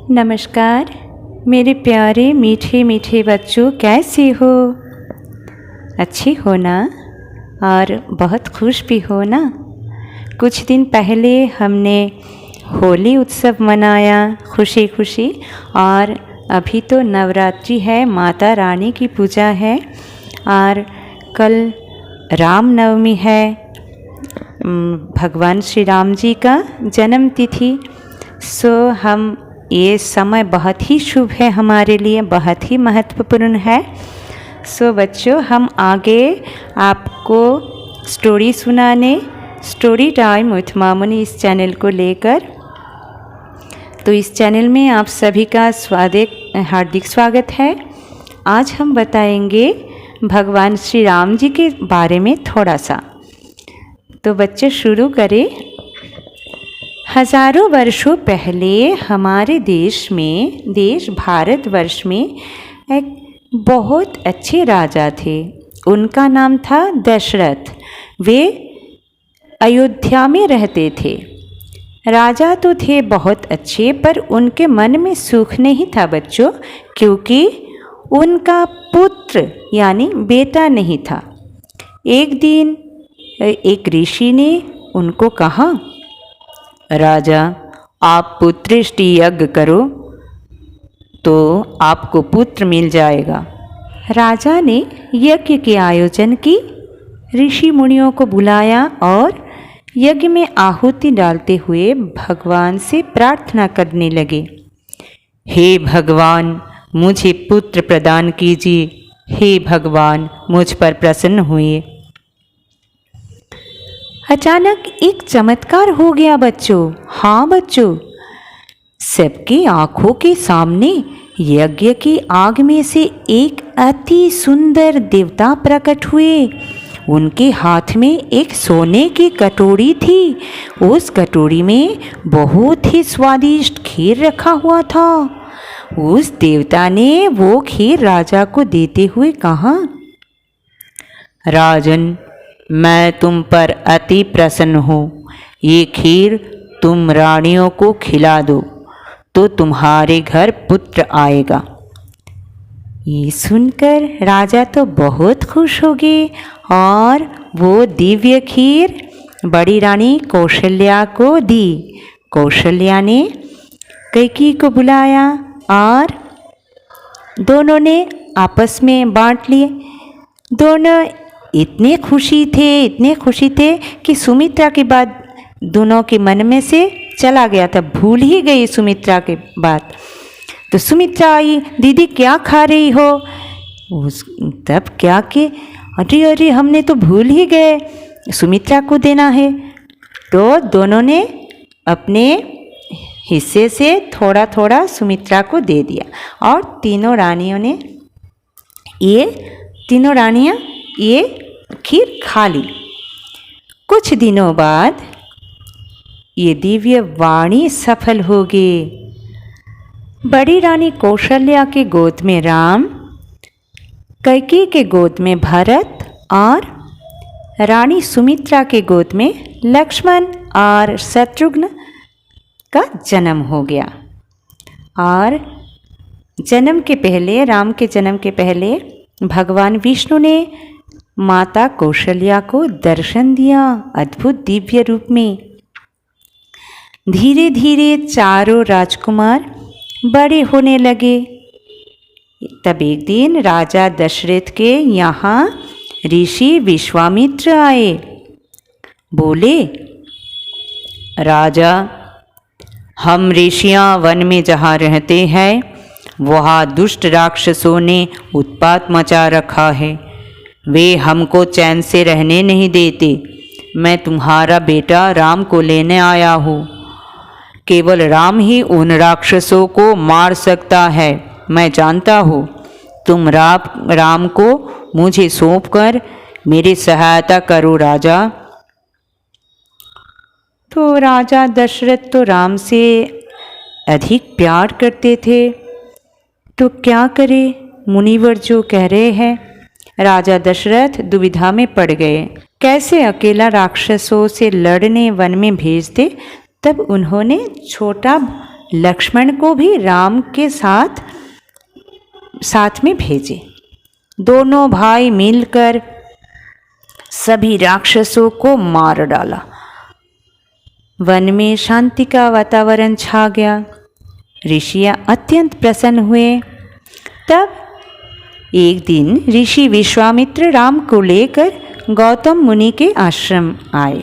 नमस्कार मेरे प्यारे मीठे मीठे बच्चों, कैसे हो? अच्छे हो ना? और बहुत खुश भी हो ना? कुछ दिन पहले हमने होली उत्सव मनाया खुशी खुशी, और अभी तो नवरात्रि है, माता रानी की पूजा है, और कल रामनवमी है, भगवान श्री राम जी का जन्म तिथि। हम ये समय बहुत ही शुभ है हमारे लिए, बहुत ही महत्वपूर्ण है। बच्चों, हम आगे आपको स्टोरी सुनाने स्टोरी टाइम विथ मामुनी इस चैनल को लेकर, तो इस चैनल में आप सभी का हार्दिक स्वागत है। आज हम बताएंगे भगवान श्री राम जी के बारे में थोड़ा सा। तो बच्चे शुरू करें। हजारों वर्षों पहले हमारे देश भारतवर्ष में एक बहुत अच्छे राजा थे। उनका नाम था दशरथ। वे अयोध्या में रहते थे। राजा तो थे बहुत अच्छे, पर उनके मन में सुख नहीं था बच्चों, क्योंकि उनका पुत्र यानी बेटा नहीं था। एक दिन एक ऋषि ने उनको कहा, राजा, आप पुत्रेष्टि यज्ञ करो तो आपको पुत्र मिल जाएगा। राजा ने यज्ञ के आयोजन की, ऋषि मुनियों को बुलाया और यज्ञ में आहुति डालते हुए भगवान से प्रार्थना करने लगे। हे भगवान, मुझे पुत्र प्रदान कीजिए। हे भगवान, मुझ पर प्रसन्न हुए। अचानक एक चमत्कार हो गया बच्चों। हाँ बच्चों, सबकी आंखों के सामने यज्ञ की आग में से एक अति सुंदर देवता प्रकट हुए। उनके हाथ में एक सोने की कटोरी थी। उस कटोरी में बहुत ही स्वादिष्ट खीर रखा हुआ था। उस देवता ने वो खीर राजा को देते हुए कहा, राजन, मैं तुम पर अति प्रसन्न हूँ। ये खीर तुम रानियों को खिला दो तो तुम्हारे घर पुत्र आएगा। ये सुनकर राजा तो बहुत खुश हो गए और वो दिव्य खीर बड़ी रानी कौशल्या को दी। कौशल्या ने कैकेयी को बुलाया और दोनों ने आपस में बांट लिए। दोनों इतने खुशी थे कि सुमित्रा की बात दोनों के मन में से चला गया था, भूल ही गई सुमित्रा की बात। तो सुमित्रा आई, दीदी क्या खा रही हो? तब क्या कि अरे हमने तो भूल ही गए, सुमित्रा को देना है। तो दोनों ने अपने हिस्से से थोड़ा थोड़ा सुमित्रा को दे दिया और तीनों रानियां ये खीर खा ली। कुछ दिनों बाद ये दिव्य वाणी सफल हो गई। बड़ी रानी कौशल्या के गोद में राम, कैकेयी के गोद में भरत और रानी सुमित्रा के गोद में लक्ष्मण और शत्रुघ्न का जन्म हो गया। और राम के जन्म के पहले भगवान विष्णु ने माता कौशल्या को दर्शन दिया अद्भुत दिव्य रूप में। धीरे धीरे चारों राजकुमार बड़े होने लगे। तब एक दिन राजा दशरथ के यहाँ ऋषि विश्वामित्र आए। बोले, राजा, हम ऋषियाँ वन में जहाँ रहते हैं वहाँ दुष्ट राक्षसों ने उत्पात मचा रखा है। वे हमको चैन से रहने नहीं देते। मैं तुम्हारा बेटा राम को लेने आया हूँ। केवल राम ही उन राक्षसों को मार सकता है। मैं जानता हूँ। तुम राम को मुझे सौंपकर मेरी सहायता करो राजा। तो राजा दशरथ तो राम से अधिक प्यार करते थे, तो क्या करे, मुनिवर जो कह रहे हैं। राजा दशरथ दुविधा में पड़ गए। कैसे अकेला राक्षसों से लड़ने वन में भेज दे। तब उन्होंने छोटा लक्ष्मण को भी राम के साथ में भेजे। दोनों भाई मिलकर सभी राक्षसों को मार डाला। वन में शांति का वातावरण छा गया। ऋषियाँ अत्यंत प्रसन्न हुए। तब एक दिन ऋषि विश्वामित्र राम को लेकर गौतम मुनि के आश्रम आए।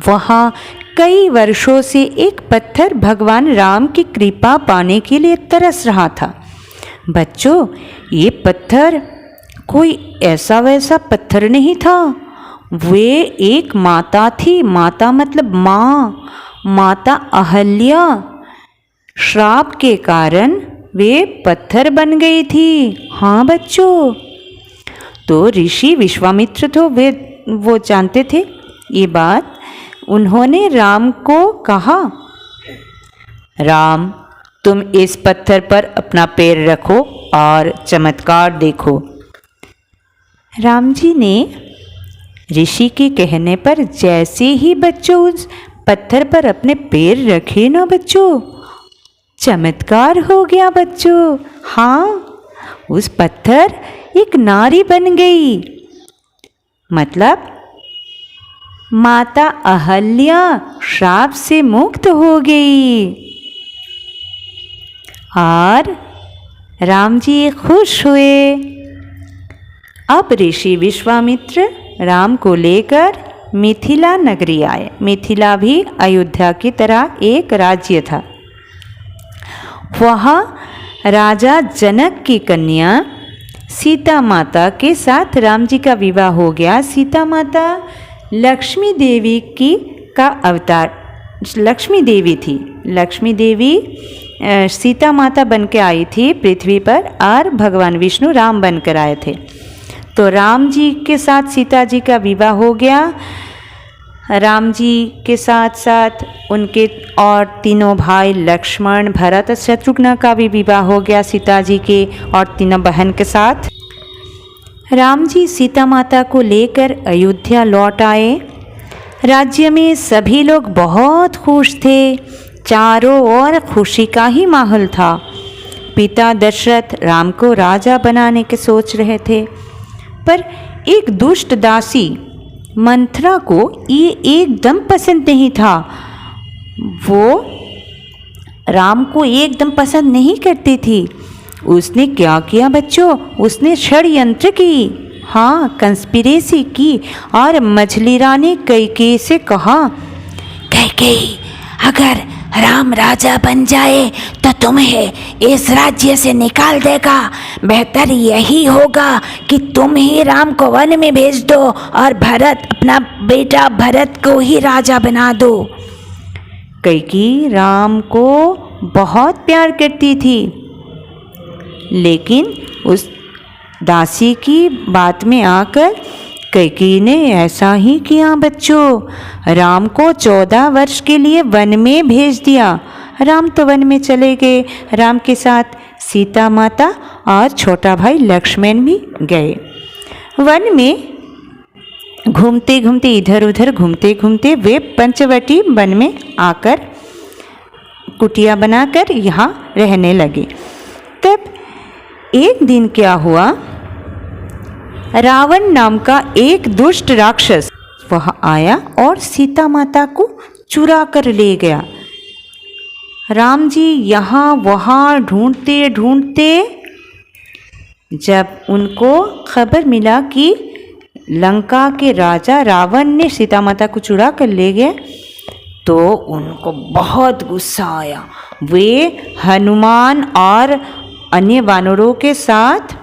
वहाँ कई वर्षों से एक पत्थर भगवान राम की कृपा पाने के लिए तरस रहा था। बच्चों, ये पत्थर कोई ऐसा वैसा पत्थर नहीं था। वे एक माता थी। माता मतलब माँ, माता अहल्या। श्राप के कारण वे पत्थर बन गई थी। हाँ बच्चों, तो ऋषि विश्वामित्र तो वो जानते थे ये बात। उन्होंने राम को कहा, राम, तुम इस पत्थर पर अपना पैर रखो और चमत्कार देखो। राम जी ने ऋषि के कहने पर जैसे ही बच्चों उस पत्थर पर अपने पैर रखे ना बच्चों, चमत्कार हो गया बच्चों। हाँ, उस पत्थर एक नारी बन गई। मतलब माता अहल्या श्राप से मुक्त हो गई। और राम जी खुश हुए। अब ऋषि विश्वामित्र राम को लेकर मिथिला नगरी आए। मिथिला भी अयोध्या की तरह एक राज्य था। वहाँ राजा जनक की कन्या सीता माता के साथ राम जी का विवाह हो गया। सीता माता लक्ष्मी देवी का अवतार लक्ष्मी देवी थी। लक्ष्मी देवी सीता माता बन के आई थी पृथ्वी पर और भगवान विष्णु राम बनकर आए थे। तो राम जी के साथ सीता जी का विवाह हो गया। राम जी के साथ साथ उनके और तीनों भाई लक्ष्मण, भरत और शत्रुघ्न का भी विवाह हो गया सीता जी के और तीनों बहन के साथ। राम जी सीता माता को लेकर अयोध्या लौट आए। राज्य में सभी लोग बहुत खुश थे। चारों ओर खुशी का ही माहौल था। पिता दशरथ राम को राजा बनाने के सोच रहे थे, पर एक दुष्ट दासी मंथरा को ये एकदम पसंद नहीं था। वो राम को एकदम पसंद नहीं करती थी। उसने क्या किया बच्चों? उसने षड्यंत्र की, हाँ कंस्पिरेसी की और मछली रानी कैकेयी से कहा, कैकेयी, अगर राम राजा बन जाए तो तुम्हें इस राज्य से निकाल देगा। बेहतर यही होगा कि तुम ही राम को वन में भेज दो और भरत, अपना बेटा भरत को ही राजा बना दो। कैकेयी राम को बहुत प्यार करती थी, लेकिन उस दासी की बात में आकर कैकेयी ने ऐसा ही किया बच्चों। राम को 14 वर्ष के लिए वन में भेज दिया। राम तो वन में चले गए। राम के साथ सीता माता और छोटा भाई लक्ष्मण भी गए। वन में घूमते घूमते, इधर उधर घूमते घूमते वे पंचवटी वन में आकर कुटिया बनाकर यहाँ रहने लगे। तब एक दिन क्या हुआ, रावण नाम का एक दुष्ट राक्षस वह आया और सीता माता को चुरा कर ले गया। राम जी यहाँ वहाँ ढूंढते ढूंढते जब उनको खबर मिला कि लंका के राजा रावण ने सीता माता को चुरा कर ले गए, तो उनको बहुत गुस्सा आया। वे हनुमान और अन्य वानरों के साथ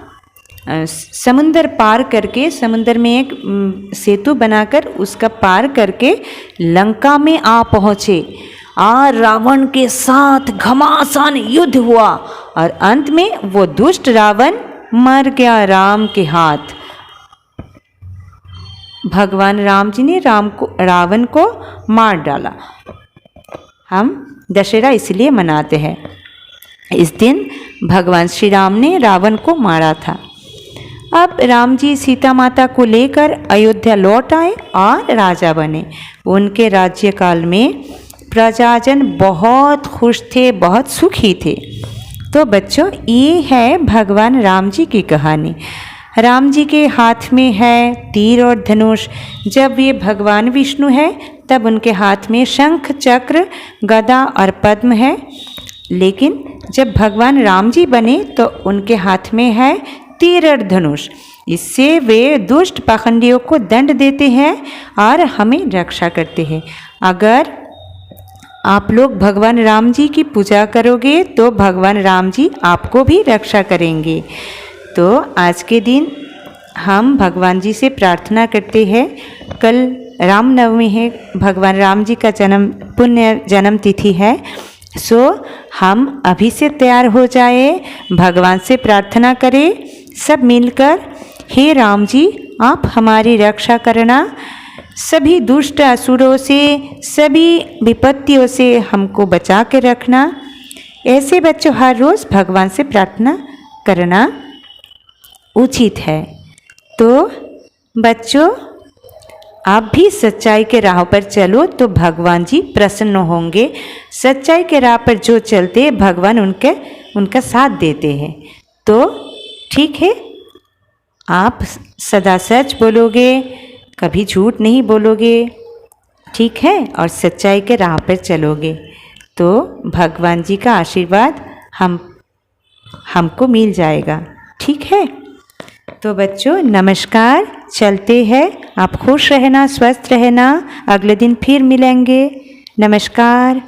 समुंदर पार करके, समुंदर में एक सेतु बनाकर उसका पार करके लंका में आ पहुँचे और रावण के साथ घमासान युद्ध हुआ और अंत में वो दुष्ट रावण मर गया राम के हाथ। भगवान राम जी ने रावण को मार डाला। हम दशहरा इसलिए मनाते हैं। इस दिन भगवान श्री राम ने रावण को मारा था। अब राम जी सीता माता को लेकर अयोध्या लौट आए और राजा बने। उनके राज्यकाल में प्रजाजन बहुत खुश थे, बहुत सुखी थे। तो बच्चों, ये है भगवान राम जी की कहानी। राम जी के हाथ में है तीर और धनुष। जब ये भगवान विष्णु है तब उनके हाथ में शंख, चक्र, गदा और पद्म है। लेकिन जब भगवान राम जी बने तो उनके हाथ में है तीर और धनुष। इससे वे दुष्ट पाखंडियों को दंड देते हैं और हमें रक्षा करते हैं। अगर आप लोग भगवान राम जी की पूजा करोगे तो भगवान राम जी आपको भी रक्षा करेंगे। तो आज के दिन हम भगवान जी से प्रार्थना करते हैं। कल रामनवमी है, भगवान राम जी का पुण्य जन्म तिथि है। सो हम अभी से तैयार हो जाए, भगवान से प्रार्थना करें सब मिलकर। हे राम जी, आप हमारी रक्षा करना, सभी दुष्ट असुरों से, सभी विपत्तियों से हमको बचा के रखना। ऐसे बच्चों हर रोज़ भगवान से प्रार्थना करना उचित है। तो बच्चों, आप भी सच्चाई के राह पर चलो तो भगवान जी प्रसन्न होंगे। सच्चाई के राह पर जो चलते भगवान उनका साथ देते हैं। तो ठीक है, आप सदा सच बोलोगे, कभी झूठ नहीं बोलोगे, ठीक है, और सच्चाई के राह पर चलोगे तो भगवान जी का आशीर्वाद हमको मिल जाएगा। ठीक है। तो बच्चों नमस्कार, चलते हैं। आप खुश रहना, स्वस्थ रहना। अगले दिन फिर मिलेंगे। नमस्कार।